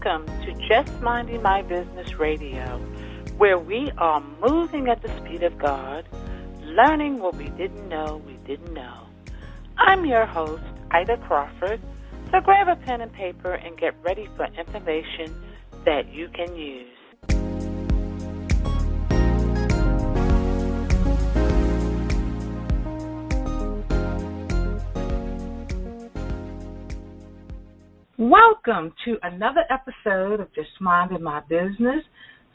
Welcome to Just Minding My Business Radio, where we are moving at the speed of God, learning what we didn't know we didn't know. I'm your host, Ida Crawford, so grab a pen and paper and get ready for information that you can use. Welcome to another episode of Just Minding My Business.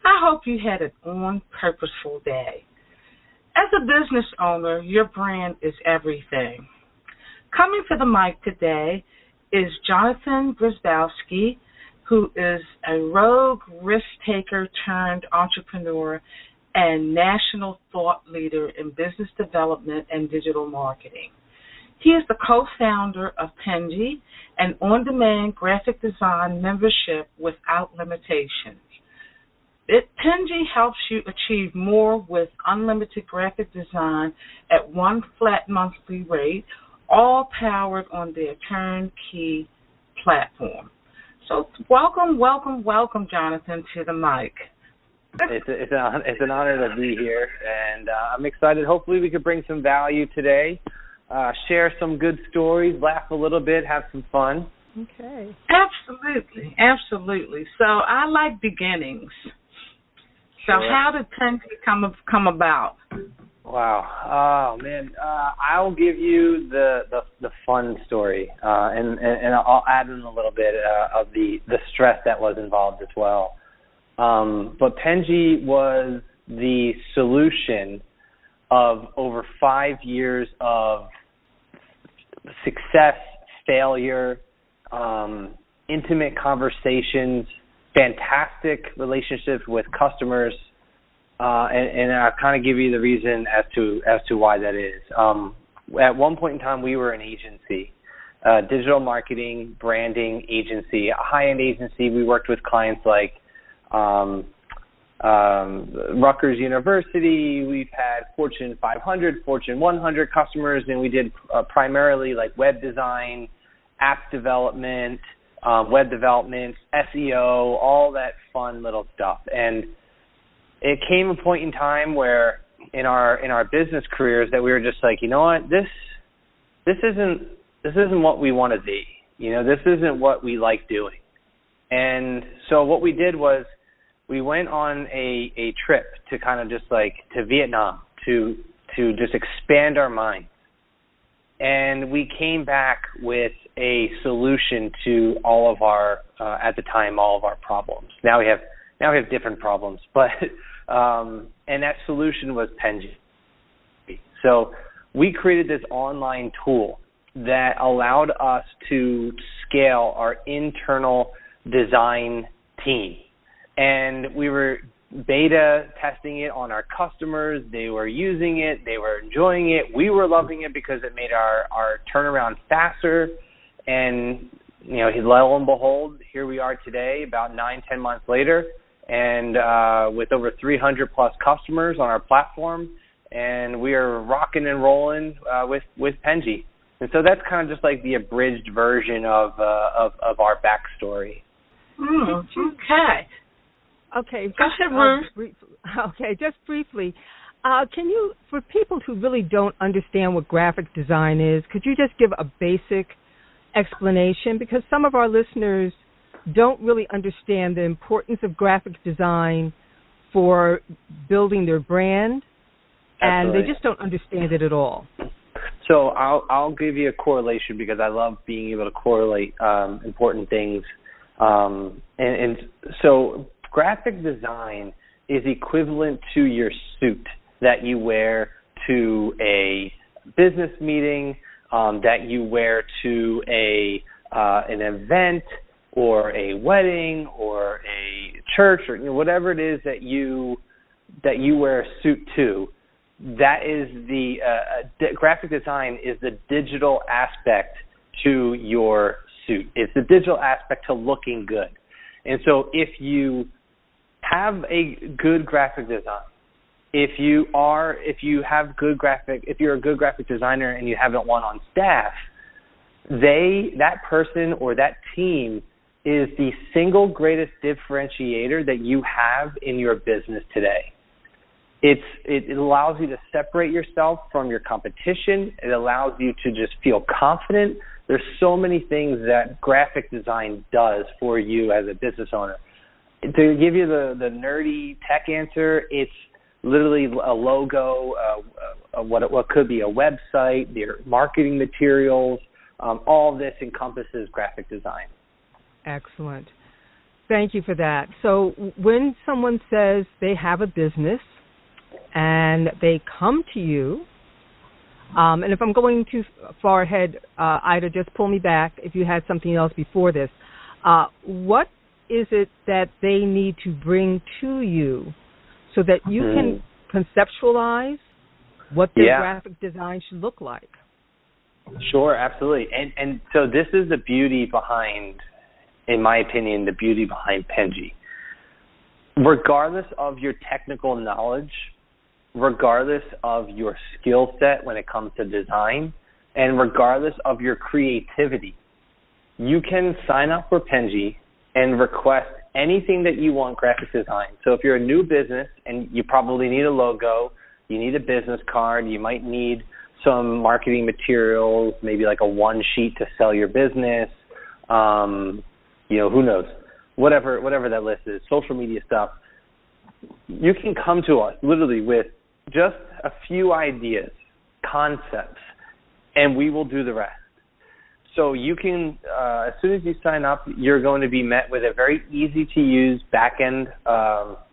I hope you had an on-purposeful day. As a business owner, your brand is everything. Coming to the mic today is Jonathan Brzezowski, who is a rogue risk-taker turned entrepreneur and national thought leader in business development and digital marketing. He is the co-founder of Penji, an on-demand graphic design membership without limitations. Penji helps you achieve more with unlimited graphic design at one flat monthly rate, all powered on their turnkey platform. So welcome, Jonathan, to the mic. It's an honor to be here, and I'm excited. Hopefully we could bring some value today. Share some good stories, laugh a little bit, have some fun. Okay. Absolutely. So I like beginnings. So How did Penji come about? Wow. Oh, man. I'll give you the fun story, and I'll add in a little bit of the stress that was involved as well. But Penji was the solution of over 5 years of success, failure, intimate conversations, fantastic relationships with customers, and I'll kind of give you the reason as to why that is. At one point in time, we were an agency, digital marketing, branding agency, a high-end agency. We worked with clients like Rutgers University. We've had Fortune 500, Fortune 100 customers, and we did primarily like web design, app development, web development, SEO, all that fun little stuff. And it came a point in time where in our business careers that we were just like, you know what, this isn't what we want to be. This isn't what we like doing. And so what we did was we went on a trip to kind of just like to Vietnam to just expand our minds. And we came back with a solution to all of our, at the time, all of our problems. Now we have different problems, but, and that solution was Penji. So we created this online tool that allowed us to scale our internal design team. And we were beta testing it on our customers. They were using it. They were enjoying it. We were loving it because it made our turnaround faster. And, lo and behold, here we are today, about 9-10 months later, and with over 300-plus customers on our platform. And we are rocking and rolling with Penji. And so that's kind of just like the abridged version of our backstory. Okay. Okay. Just briefly, can you, for people who really don't understand what graphic design is, could you just give a basic explanation? Because some of our listeners don't really understand the importance of graphic design for building their brand, and Absolutely. they just don't understand it at all. So I'll give you a correlation because I love being able to correlate important things. And so graphic design is equivalent to your suit that you wear to a business meeting, that you wear to an event or a wedding or a church or whatever it is that you wear a suit to. That is the graphic design is the digital aspect to your suit. It's the digital aspect to looking good. And so if you have a good graphic design, if you're a good graphic designer and you have one on staff, that person or that team is the single greatest differentiator that you have in your business today. It allows you to separate yourself from your competition. It allows you to just feel confident. There's so many things that graphic design does for you as a business owner. To give you the nerdy tech answer, it's literally a logo, what could be a website, their marketing materials. All of this encompasses graphic design. Excellent. Thank you for that. So when someone says they have a business and they come to you, and if I'm going too far ahead, Ida, just pull me back if you had something else before this. What is it that they need to bring to you so that you can conceptualize what their graphic design should look like? Sure, absolutely. And so this is the beauty behind, in my opinion, the beauty behind Penji. Regardless of your technical knowledge, regardless of your skill set when it comes to design, and regardless of your creativity, you can sign up for Penji and request anything that you want graphic design. So if you're a new business and you probably need a logo, you need a business card, you might need some marketing materials, maybe like a one sheet to sell your business, who knows, whatever that list is, social media stuff, you can come to us literally with just a few ideas, concepts, and we will do the rest. So you can, as soon as you sign up, you're going to be met with a very easy-to-use back-end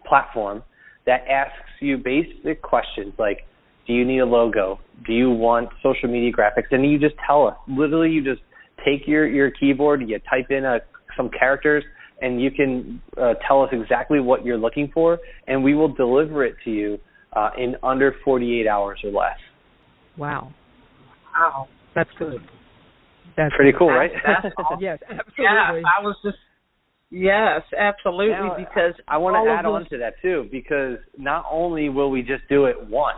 platform that asks you basic questions like, do you need a logo? Do you want social media graphics? And you just tell us. Literally, you just take your keyboard, you type in some characters, and you can tell us exactly what you're looking for, and we will deliver it to you in under 48 hours or less. Wow. Wow. That's good. That's pretty cool, right? That's awesome. Yes, absolutely. Yeah, yes, absolutely. Now, because I want to add on to that too, because not only will we just do it once,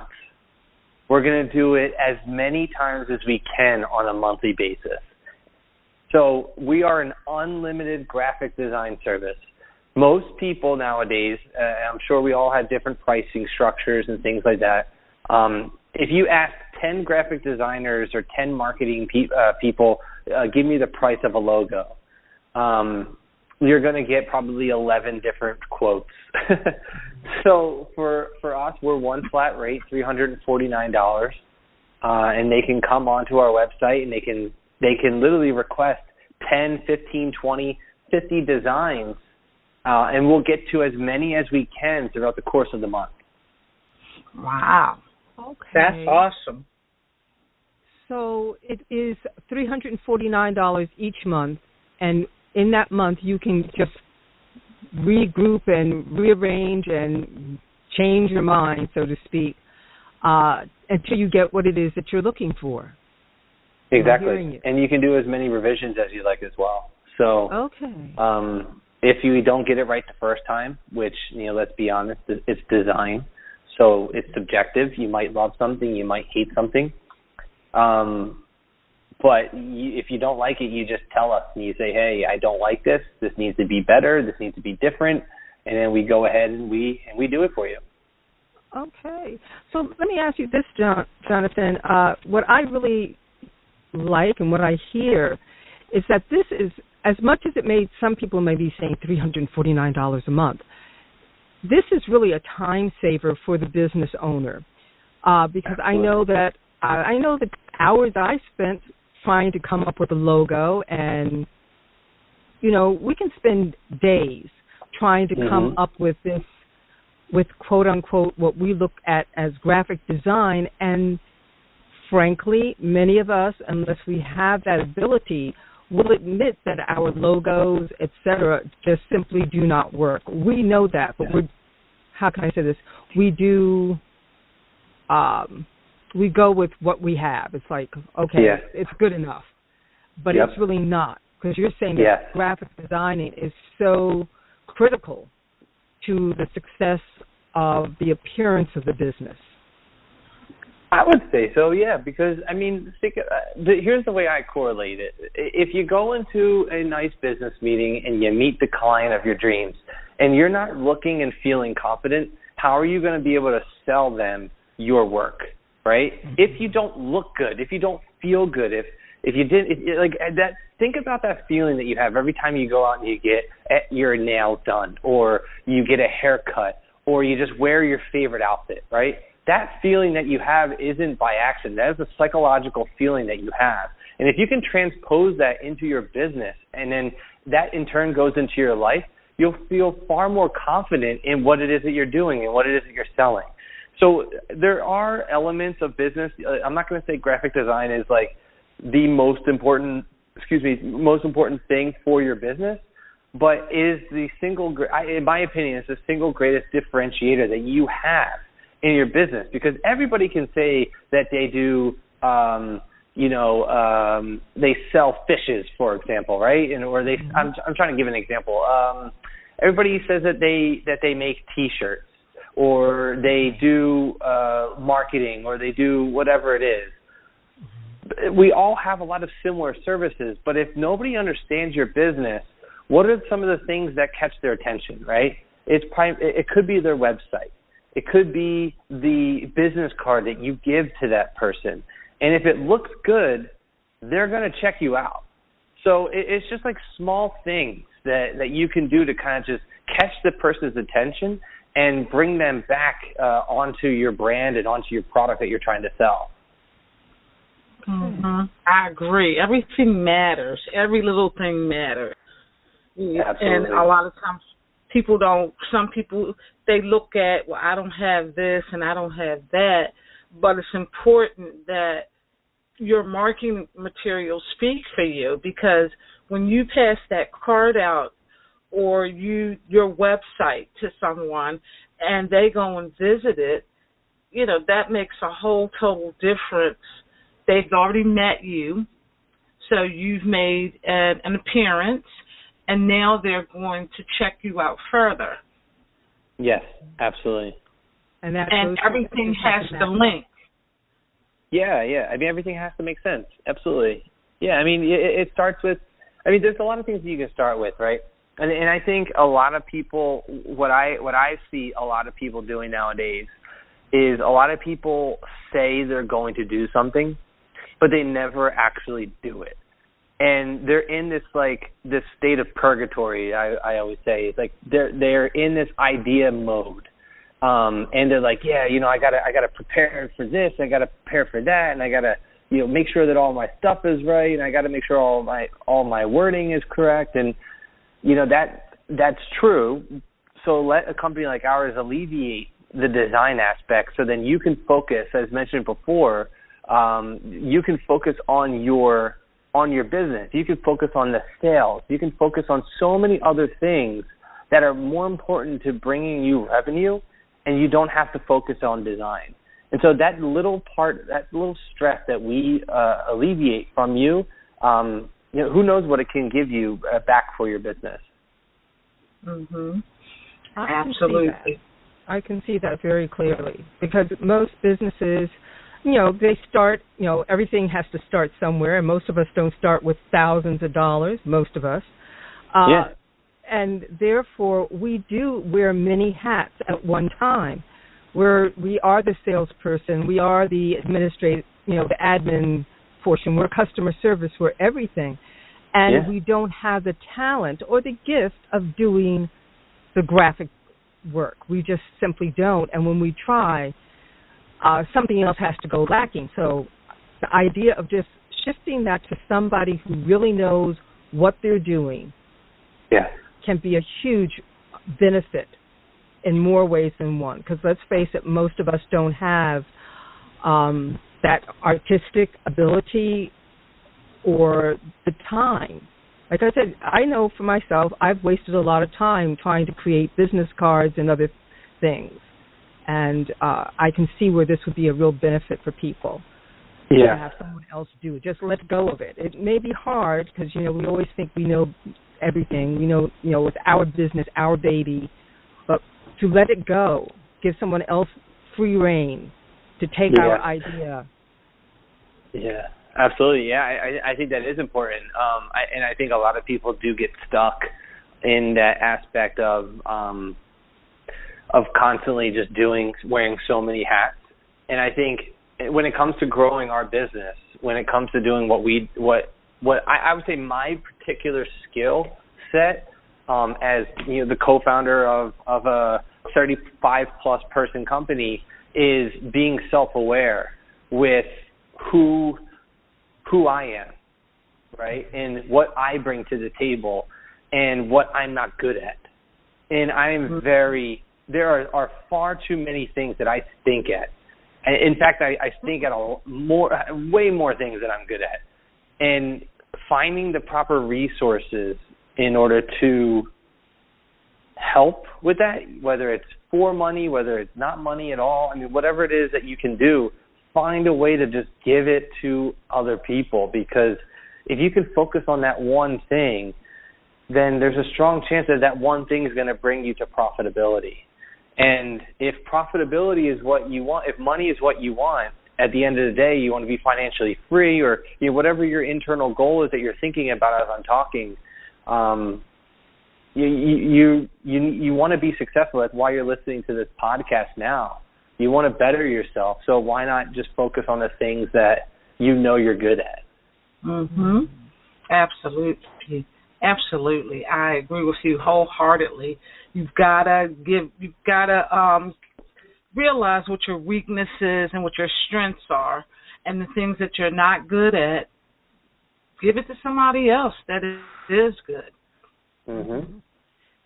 we're going to do it as many times as we can on a monthly basis. So we are an unlimited graphic design service. Most people nowadays, I'm sure we all have different pricing structures and things like that. If you ask 10 graphic designers or 10 marketing people, give me the price of a logo, you're going to get probably 11 different quotes. So for us, we're one flat rate, $349, and they can come onto our website and they can literally request 10, 15, 20, 50 designs, and we'll get to as many as we can throughout the course of the month. Wow. Okay. That's awesome. So it is $349 each month, and in that month you can just regroup and rearrange and change your mind, so to speak, until you get what it is that you're looking for. Exactly. And you can do as many revisions as you like as well. So if you don't get it right the first time, which, let's be honest, it's design, so it's subjective. You might love something, you might hate something. But if you don't like it, you just tell us and you say, hey, I don't like this. This needs to be better. This needs to be different. And then we go ahead and we do it for you. Okay. So let me ask you this, Jonathan. What I really like and what I hear is that this is, as much as it may, some people may be saying $349 a month, this is really a time saver for the business owner, because I know that hours I spent trying to come up with a logo, and we can spend days trying to come up with this, with quote unquote what we look at as graphic design, and frankly, many of us, unless we have that ability, will admit that our logos, etc., just simply do not work. We know that, but how can I say this? We do, we go with what we have. It's like, okay, it's good enough, but it's really not, because you're saying that graphic designing is so critical to the success of the appearance of the business. I would say so, yeah, because, I mean, here's the way I correlate it. If you go into a nice business meeting and you meet the client of your dreams and you're not looking and feeling confident, how are you going to be able to sell them your work, right? If you don't look good, if you don't feel good, if you didn't, like that, think about that feeling that you have every time you go out and you get your nails done or you get a haircut or you just wear your favorite outfit, right? That feeling that you have isn't by accident. That is a psychological feeling that you have. And if you can transpose that into your business and then that in turn goes into your life, you'll feel far more confident in what it is that you're doing and what it is that you're selling. So there are elements of business. I'm not going to say graphic design is like the most important thing for your business, but it is the single, in my opinion, it's the single greatest differentiator that you have in your business, because everybody can say that they do, they sell fishes, for example, right? And or they, I'm trying to give an example. Everybody says that they make T-shirts or they do marketing or they do whatever it is. We all have a lot of similar services, but if nobody understands your business, what are some of the things that catch their attention, right? It could be their website. It could be the business card that you give to that person. And if it looks good, they're going to check you out. So it's just like small things that you can do to kind of just catch the person's attention and bring them back onto your brand and onto your product that you're trying to sell. Mm-hmm. I agree. Everything matters. Every little thing matters. Absolutely. And a lot of times some people, they look at, well, I don't have this and I don't have that, but it's important that your marketing materials speak for you, because when you pass that card out or your website to someone and they go and visit it, that makes a whole total difference. They've already met you, so you've made an appearance, and now they're going to check you out further. Yes, absolutely. And everything has to link. Yeah. I mean, everything has to make sense. Absolutely. Yeah, I mean, it starts with, there's a lot of things you can start with, right? And I think a lot of people, what I see a lot of people doing nowadays is a lot of people say they're going to do something, but they never actually do it. And they're in this state of purgatory. I always say it's like they're in this idea mode, and they're like, I gotta prepare for this, I gotta prepare for that, and I gotta make sure that all my stuff is right, and I gotta make sure all my wording is correct, and that's true. So let a company like ours alleviate the design aspect, so then you can focus, as mentioned before, you can focus on your business. You can focus on the sales. You can focus on so many other things that are more important to bringing you revenue, and you don't have to focus on design. And so that little stress that we alleviate from you, who knows what it can give you back for your business. Mm-hmm. Absolutely. I can see that very clearly, because most businesses, they start, everything has to start somewhere, and most of us don't start with thousands of dollars, most of us. And therefore, we do wear many hats at one time. We are the salesperson, we are the administrative, the admin portion, we're customer service, we're everything. And we don't have the talent or the gift of doing the graphic work. We just simply don't. And when we try, something else has to go lacking. So the idea of just shifting that to somebody who really knows what they're doing can be a huge benefit in more ways than one. Because let's face it, most of us don't have that artistic ability or the time. Like I said, I know for myself, I've wasted a lot of time trying to create business cards and other things. And I can see where this would be a real benefit for people to have someone else do it. Just let go of it. It may be hard because, we always think we know everything. We know, it's our business, our baby. But to let it go, give someone else free reign to take our idea. Yeah, absolutely. Yeah, I think that is important. And I think a lot of people do get stuck in that aspect of constantly just wearing so many hats. And I think when it comes to growing our business, when it comes to doing what I would say my particular skill set, as the co-founder of a 35 plus person company, is being self-aware with who I am, right, and what I bring to the table and what I'm not good at. And there are far too many things that I stink at. In fact, I stink at way more things than I'm good at. And finding the proper resources in order to help with that, whether it's for money, whether it's not money at all, I mean, whatever it is that you can do, find a way to just give it to other people. Because if you can focus on that one thing, then there's a strong chance that one thing is going to bring you to profitability. And if profitability is what you want, if money is what you want, at the end of the day, you want to be financially free, or whatever your internal goal is that you're thinking about as I'm talking, you want to be successful. That's why you're listening to this podcast now. You want to better yourself, so why not just focus on the things that you're good at? Mhm. Absolutely. I agree with you wholeheartedly. You've gotta realize what your weaknesses and what your strengths are, and the things that you're not good at, give it to somebody else that is good. Mhm.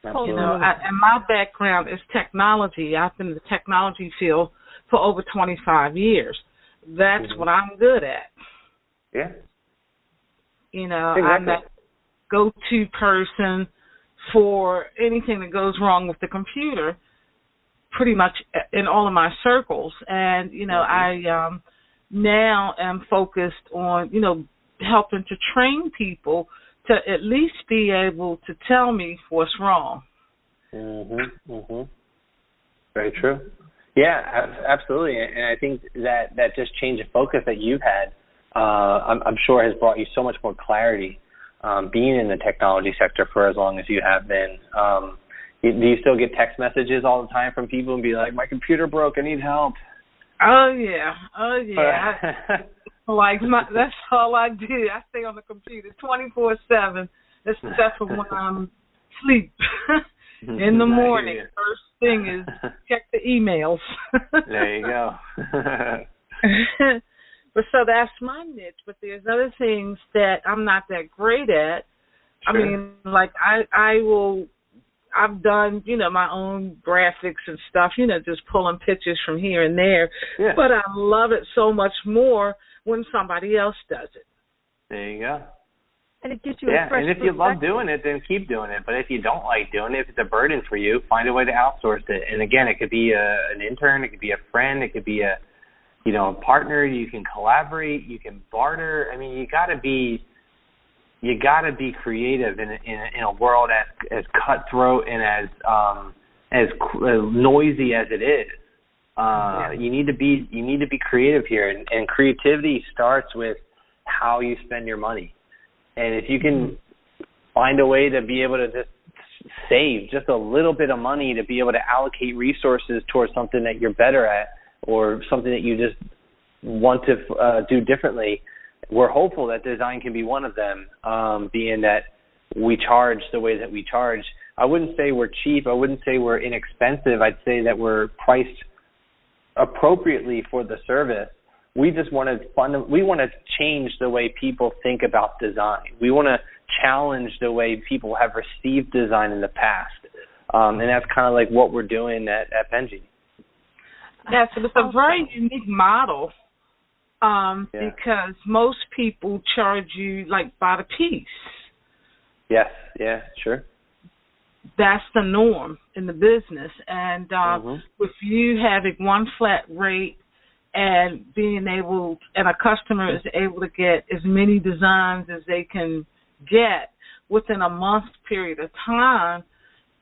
And my background is technology. I've been in the technology field for over 25 years. That's what I'm good at. Yeah. Exactly. I'm that go-to person for anything that goes wrong with the computer, pretty much in all of my circles. And, I now am focused on, helping to train people to at least be able to tell me what's wrong. Very true. Yeah, absolutely. And I think that just change of focus that you've had, I'm sure has brought you so much more clarity, being in the technology sector for as long as you have been. Do you still get text messages all the time from people and be like, my computer broke, I need help? Oh, yeah. That's all I do. I stay on the computer 24/7, except for when I'm asleep. In the morning, first thing is check the emails. There you go. But so that's my niche. But there's other things that I'm not that great at. Sure. I mean, like I've done, my own graphics and stuff, just pulling pictures from here and there. Yeah. But I love it so much more when somebody else does it. There you go. And it gives you a fresh and if you love doing it, then keep doing it. But if you don't like doing it, if it's a burden for you, find a way to outsource it. And again, it could be an intern, it could be a friend, it could be a partner. You can collaborate, you can barter. I mean, you got to be creative in a world as cutthroat and as noisy as it is. You need to be creative here, and creativity starts with how you spend your money. And if you can find a way to be able to just save just a little bit of money to be able to allocate resources towards something that you're better at or something that you just want to do differently, we're hopeful that design can be one of them, being that we charge the way that we charge. I wouldn't say we're cheap. I wouldn't say we're inexpensive. I'd say that we're priced appropriately for the service. We just want to change the way people think about design. We want to challenge the way people have received design in the past. And that's kind of like what we're doing at Penji. Yes, it's a very unique model because most people charge you like by the piece. Yes, yeah, sure. That's the norm in the business. And with you having one flat rate and and a customer is able to get as many designs as they can get within a month period of time,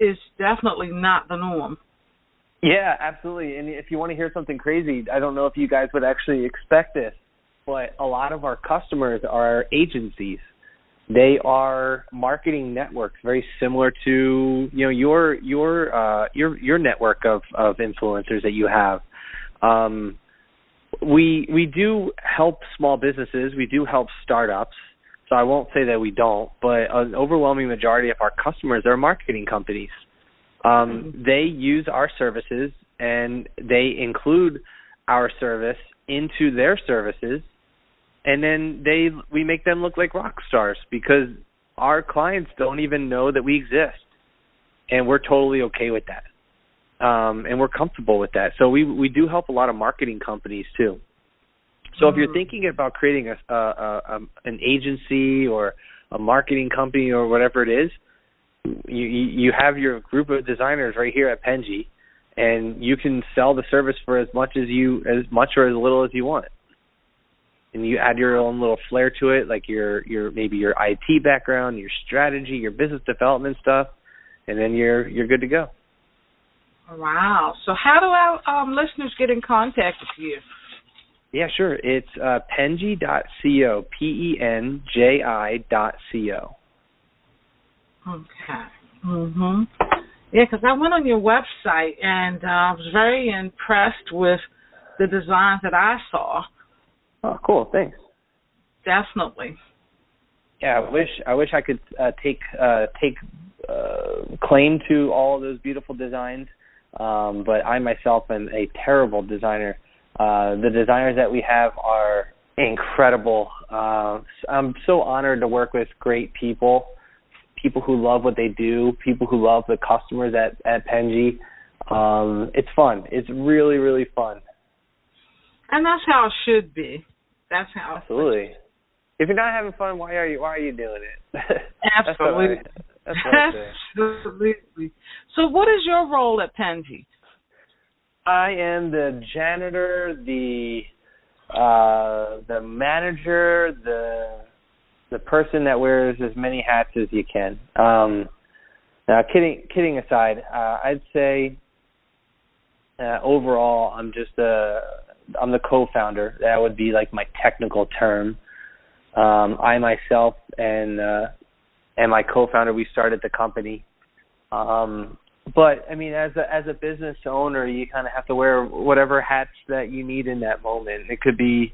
is definitely not the norm. Yeah, absolutely. And if you want to hear something crazy, I don't know if you guys would actually expect this, but a lot of our customers are agencies. They are marketing networks, very similar to your network of influencers that you have. We do help small businesses. We do help startups. So I won't say that we don't, but an overwhelming majority of our customers are marketing companies. They use our services, and they include our service into their services, and then we make them look like rock stars because our clients don't even know that we exist, and we're totally okay with that, and we're comfortable with that. So we do help a lot of marketing companies too. So if you're thinking about creating an agency or a marketing company or whatever it is, you have your group of designers right here at Penji, and you can sell the service for as much or as little as you want. And you add your own little flair to it, like maybe your IT background, your strategy, your business development stuff, and then you're good to go. Wow. So how do our listeners get in contact with you? Yeah, sure. It's penji.co, penji.co. Okay. Yeah, because I went on your website and I was very impressed with the designs that I saw. Oh, cool. Thanks. Definitely. Yeah, I wish I could take claim to all of those beautiful designs, but I myself am a terrible designer. The designers that we have are incredible. I'm so honored to work with great people who love what they do, people who love the customers at Penji. It's fun. It's really, really fun. And that's how it should be. That's how. Absolutely. If you're not having fun, why are you doing it? Absolutely. That's what I say. Absolutely. So what is your role at Penji? I am the janitor, the manager, the person that wears as many hats as you can. Now, kidding aside, I'd say overall I'm the co-founder. That would be like my technical term. I myself and my co-founder, we started the company. But I mean, as a business owner, you kind of have to wear whatever hats that you need in that moment. It could be,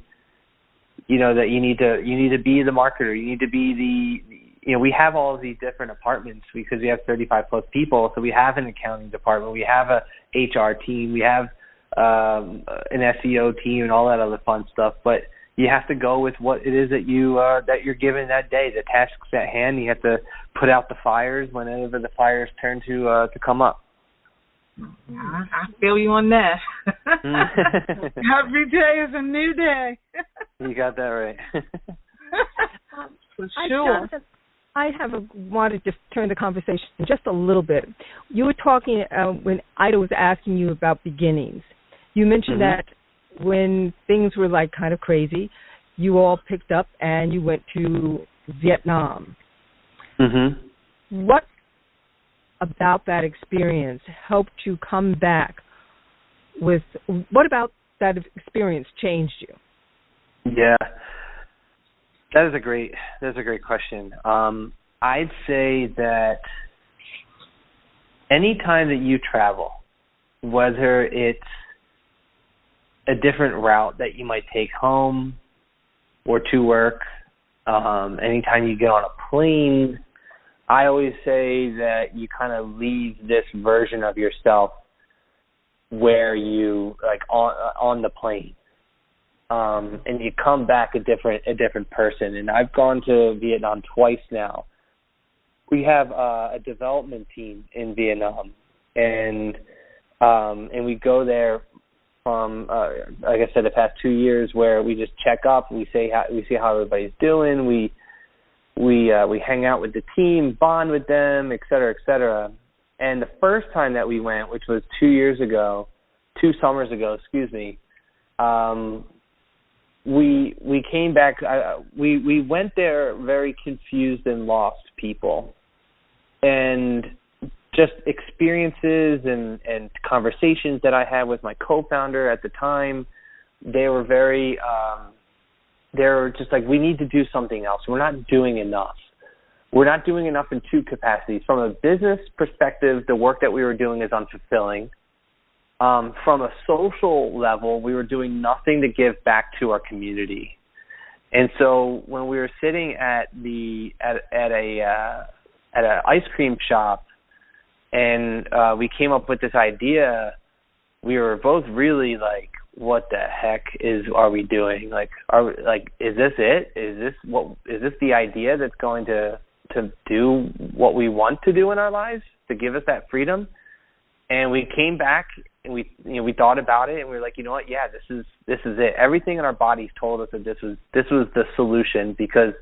that you need to be the marketer. You need to be we have all of these different departments because we have 35 plus people. So we have an accounting department, we have a HR team, we have an SEO team, and all that other fun stuff. But you have to go with what it is that you're given that day, the tasks at hand. You have to put out the fires whenever the fires turn to come up. I feel you on that. Every day is a new day. You got that right. For sure. I wanted to turn the conversation just a little bit. You were talking when Ida was asking you about beginnings. You mentioned that when things were like kind of crazy, you all picked up and you went to Vietnam. What about that experience helped you come back with? What about that experience changed you? Yeah, that's a great question. I'd say that any time that you travel, whether it's a different route that you might take home or to work, anytime you get on a plane, I always say that you kind of leave this version of yourself where you on the plane, and you come back a different person. And I've gone to Vietnam twice now. We have a development team in Vietnam, and we go there from like I said, the past 2 years, where we just check up, we see how everybody's doing, we hang out with the team, bond with them, et cetera, et cetera. And the first time that we went, which was 2 summers ago, we came back. We went there very confused and lost people, and just experiences and conversations that I had with my co-founder at the time, they were very, they were just like, we need to do something else. We're not doing enough. We're not doing enough in two capacities. From a business perspective, the work that we were doing is unfulfilling. From a social level, we were doing nothing to give back to our community. And so when we were sitting at a ice cream shop, and we came up with this idea, we were both really like, what the heck are we doing? Is this it? Is this the idea that's going to do what we want to do in our lives, to give us that freedom? And we came back and we thought about it, and we were like, you know what? Yeah, this is it. Everything in our bodies told us that this was the solution, because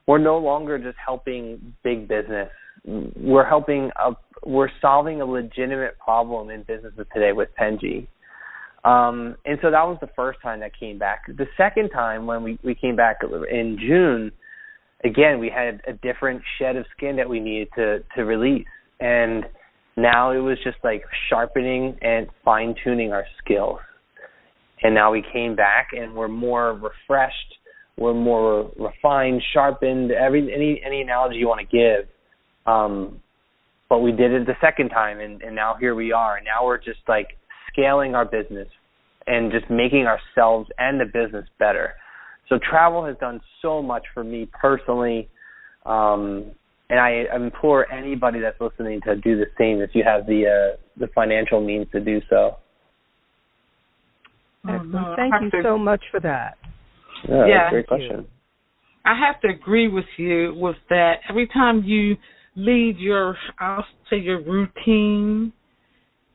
we're no longer just helping big business. We're solving a legitimate problem in businesses today with Penji. And so that was the first time that came back. The second time, when we came back in June, again, we had a different shed of skin that we needed to release. And now it was just like sharpening and fine-tuning our skills. And now we came back and we're more refreshed, we're more refined, sharpened, any analogy you want to give. But we did it the second time, and now here we are. And now we're just like scaling our business and just making ourselves and the business better. So travel has done so much for me personally. And I implore anybody that's listening to do the same if you have the financial means to do so. Excellent. Thank you so much for that. Yeah, that's a great question. I have to agree with you with that. Every time you leave your routine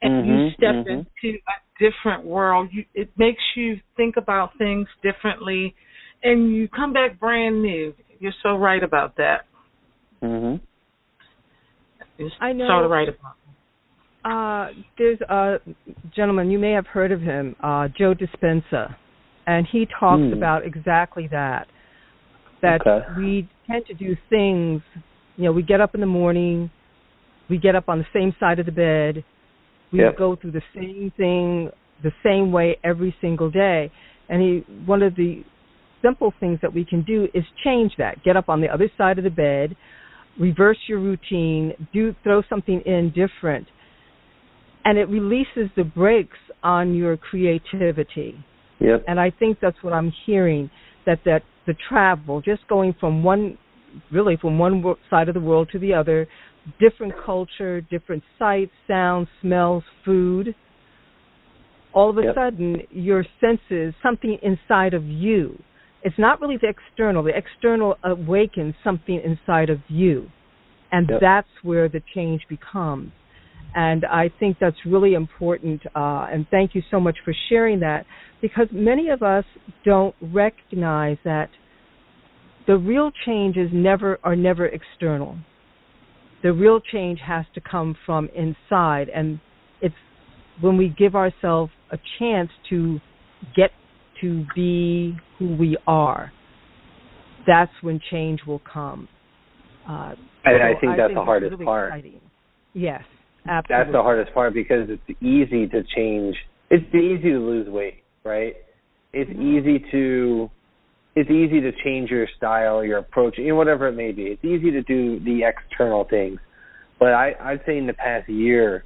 and you step into a different world, it makes you think about things differently, and you come back brand new. You're so right about that. I know. So right about it. There's a gentleman, you may have heard of him, Joe Dispenza, and he talks about exactly that. We tend to do things, we get up in the morning, we get up on the same side of the bed, we go through the same thing the same way every single day. And one of the simple things that we can do is change that. Get up on the other side of the bed, reverse your routine, throw something in different, and it releases the brakes on your creativity. And I think that's what I'm hearing, that the travel, just going from one side of the world to the other, different culture, different sights, sounds, smells, food, all of a sudden your senses, something inside of you. It's not really the external. The external awakens something inside of you, and that's where the change becomes. And I think that's really important, and thank you so much for sharing that, because many of us don't recognize that the real changes are never external. The real change has to come from inside, and it's when we give ourselves a chance to get to be who we are, that's when change will come. I think that's the hardest really part. Exciting. Yes, absolutely. That's the hardest part, because it's easy to change. It's easy to lose weight, right? It's easy to change your style, your approach, whatever it may be. It's easy to do the external things. But I'd say in the past year,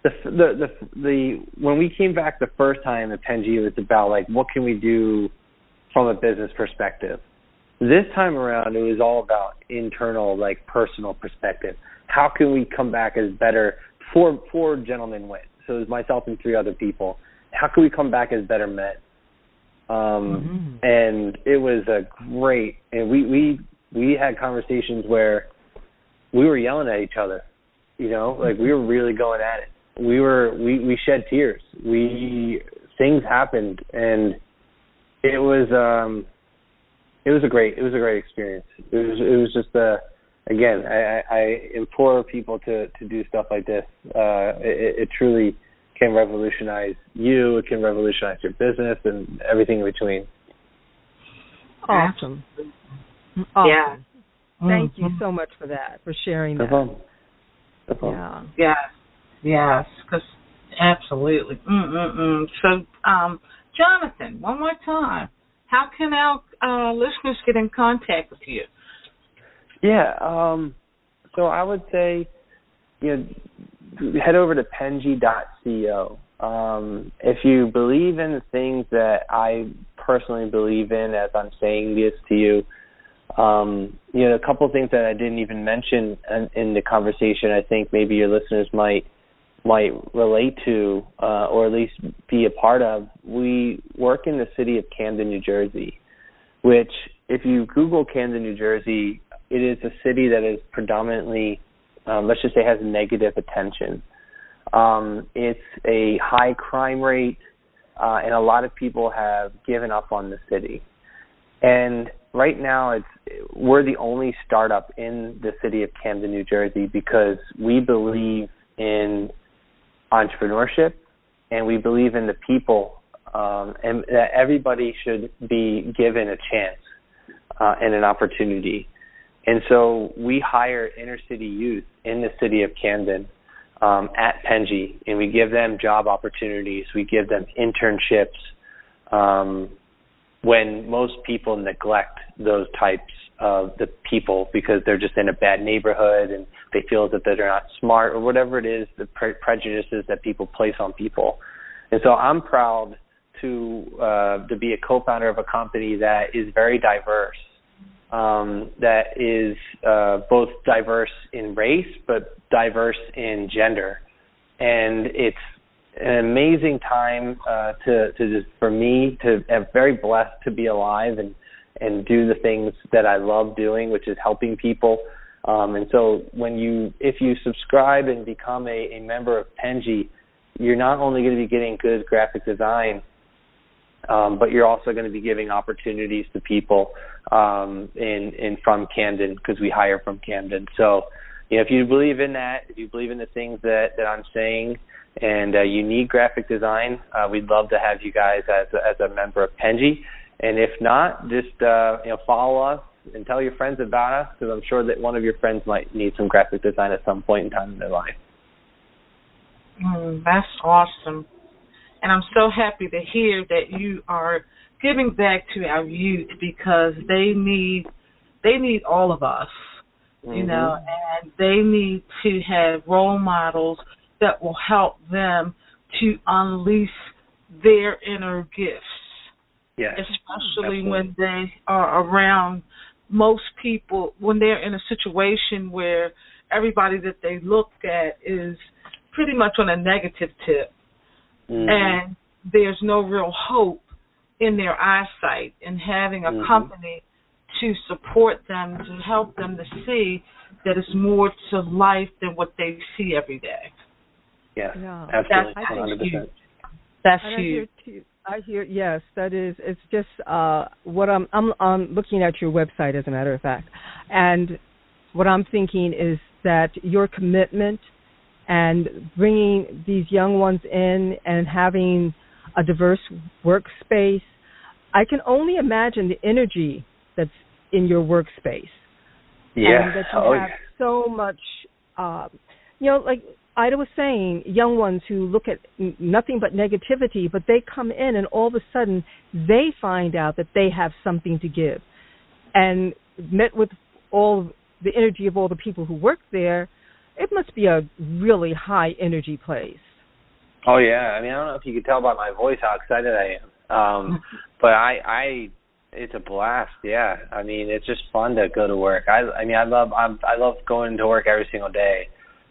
when we came back the first time at Penji, it was about like, what can we do from a business perspective? This time around, it was all about internal, like personal perspective. How can we come back as better? Four gentlemen went, so it was myself and 3 other people. How can we come back as better men? And it was great. And we had conversations where we were yelling at each other. Like we were really going at it. We shed tears. Things happened, and it was a great experience. It was just again, I implore people to do stuff like this. It truly can revolutionize you. It can revolutionize your business and everything in between. Awesome. Yeah. Thank you so much for that, for sharing that. No Yes, because absolutely. So, Jonathan, one more time, how can our listeners get in contact with you? Yeah, so I would say, head over to penji.co. If you believe in the things that I personally believe in as I'm saying this to you, a couple of things that I didn't even mention in the conversation, I think maybe your listeners might relate to, or at least be a part of. We work in the city of Camden, New Jersey, which, if you Google Camden, New Jersey, it is a city that is predominantly, let's just say, has negative attention. It's a high crime rate, and a lot of people have given up on the city. And right now, we're the only startup in the city of Camden, New Jersey, because we believe in entrepreneurship, and we believe in the people, and that everybody should be given a chance and an opportunity. And so we hire inner city youth in the city of Camden at Penji, and we give them job opportunities. We give them internships when most people neglect those types of the people because they're just in a bad neighborhood and they feel that they're not smart or whatever it is, the prejudices that people place on people. And so I'm proud to be a co-founder of a company that is very diverse, that is both diverse in race but diverse in gender. And it's an amazing time to just, for me, I'm very blessed to be alive and do the things that I love doing, which is helping people. And so if you subscribe and become a member of Penji, you're not only going to be getting good graphic design, but you're also going to be giving opportunities to people from Camden, because we hire from Camden. So, if you believe in that, if you believe in the things that I'm saying, and you need graphic design, we'd love to have you guys as a member of Penji. And if not, just follow us and tell your friends about us, because I'm sure that one of your friends might need some graphic design at some point in time in their life. That's awesome. And I'm so happy to hear that you are giving back to our youth, because they need all of us, and they need to have role models that will help them to unleash their inner gifts. Yes, especially absolutely. When they are around most people, when they're in a situation where everybody that they look at is pretty much on a negative tip, and there's no real hope in their eyesight, and having a company to support them, to help them to see that it's more to life than what they see every day. Yes, absolutely, 100%. That's huge. I hear, yes, that is. It's just what I'm looking at your website, as a matter of fact, and what I'm thinking is that your commitment and bringing these young ones in and having a diverse workspace, I can only imagine the energy that's in your workspace. Yeah. And that you have so much, like Ida was saying, young ones who look at nothing but negativity, but they come in and all of a sudden they find out that they have something to give. And met with all the energy of all the people who work there, it must be a really high energy place. Oh, yeah. I mean, I don't know if you could tell by my voice how excited I am. But it's a blast, yeah. I mean, it's just fun to go to work. I love going to work every single day.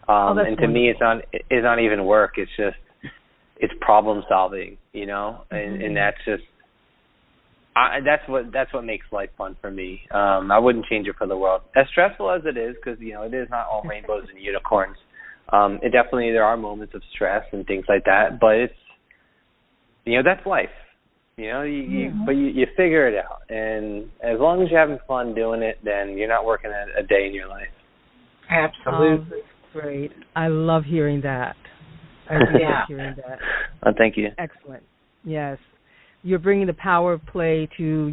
And to wonderful. Me, it's not even work. It's problem solving, and that's just that's what makes life fun for me. I wouldn't change it for the world. As stressful as it is, because it is not all rainbows and unicorns. There are moments of stress and things like that, but it's that's life. But you figure it out, and as long as you're having fun doing it, then you're not working a day in your life. Absolutely. Great. I love hearing that. I love hearing that. Thank you. Excellent. Yes. You're bringing the power of play to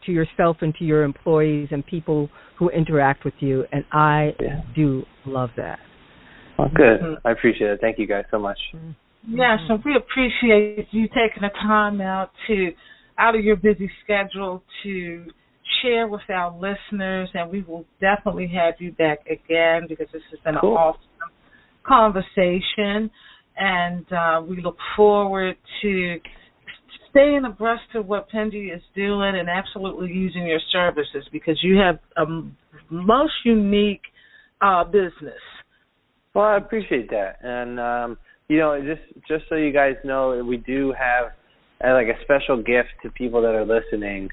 yourself and to your employees and people who interact with you, and I do love that. Well, good. I appreciate it. Thank you guys so much. Yes, and we appreciate you taking the time out of your busy schedule to share with our listeners, and we will definitely have you back again because this has been an awesome conversation, and we look forward to staying abreast of what Penji is doing and absolutely using your services because you have a most unique business. Well, I appreciate that, and just so you guys know, we do have like a special gift to people that are listening.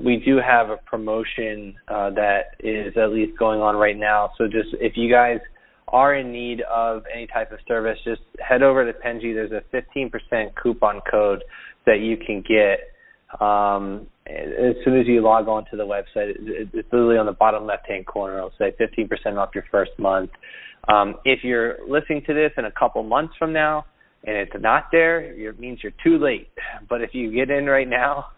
We do have a promotion that is at least going on right now. So just if you guys are in need of any type of service, just head over to Penji. There's a 15% coupon code that you can get as soon as you log on to the website. It's literally on the bottom left-hand corner. It'll say 15% off your first month. If you're listening to this in a couple months from now and it's not there, it means you're too late. But if you get in right now,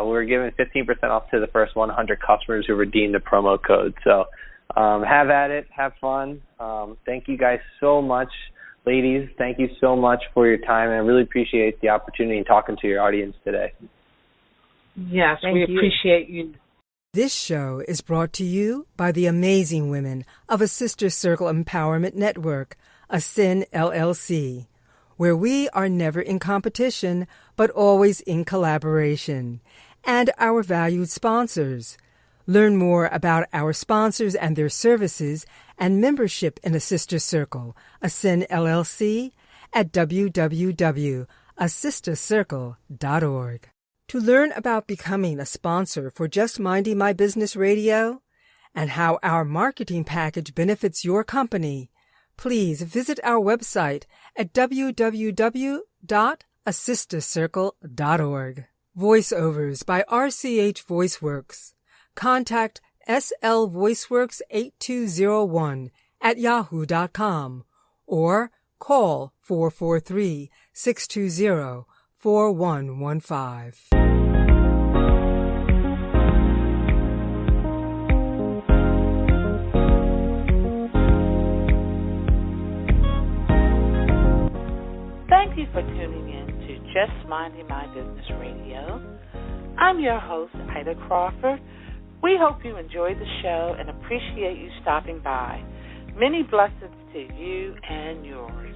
we're giving 15% off to the first 100 customers who redeem the promo code. So have at it. Have fun. Thank you guys so much. Ladies, thank you so much for your time, and I really appreciate the opportunity in talking to your audience today. Yes, we appreciate you. This show is brought to you by the amazing women of a Sister Circle Empowerment Network, ASCEN LLC, where we are never in competition, but always in collaboration, and our valued sponsors. Learn more about our sponsors and their services and membership in a Sister Circle, ASCEN LLC, at www.assistercircle.org. To learn about becoming a sponsor for Just Minding My Business Radio and how our marketing package benefits your company, please visit our website at www.assistercircle.org. Voiceovers by RCH VoiceWorks. Contact slvoiceworks8201@yahoo.com or call 443-620-4115. Thank you for tuning in to Just Minding My Business Radio. I'm your host, Ida Crawford. We hope you enjoyed the show and appreciate you stopping by. Many blessings to you and yours.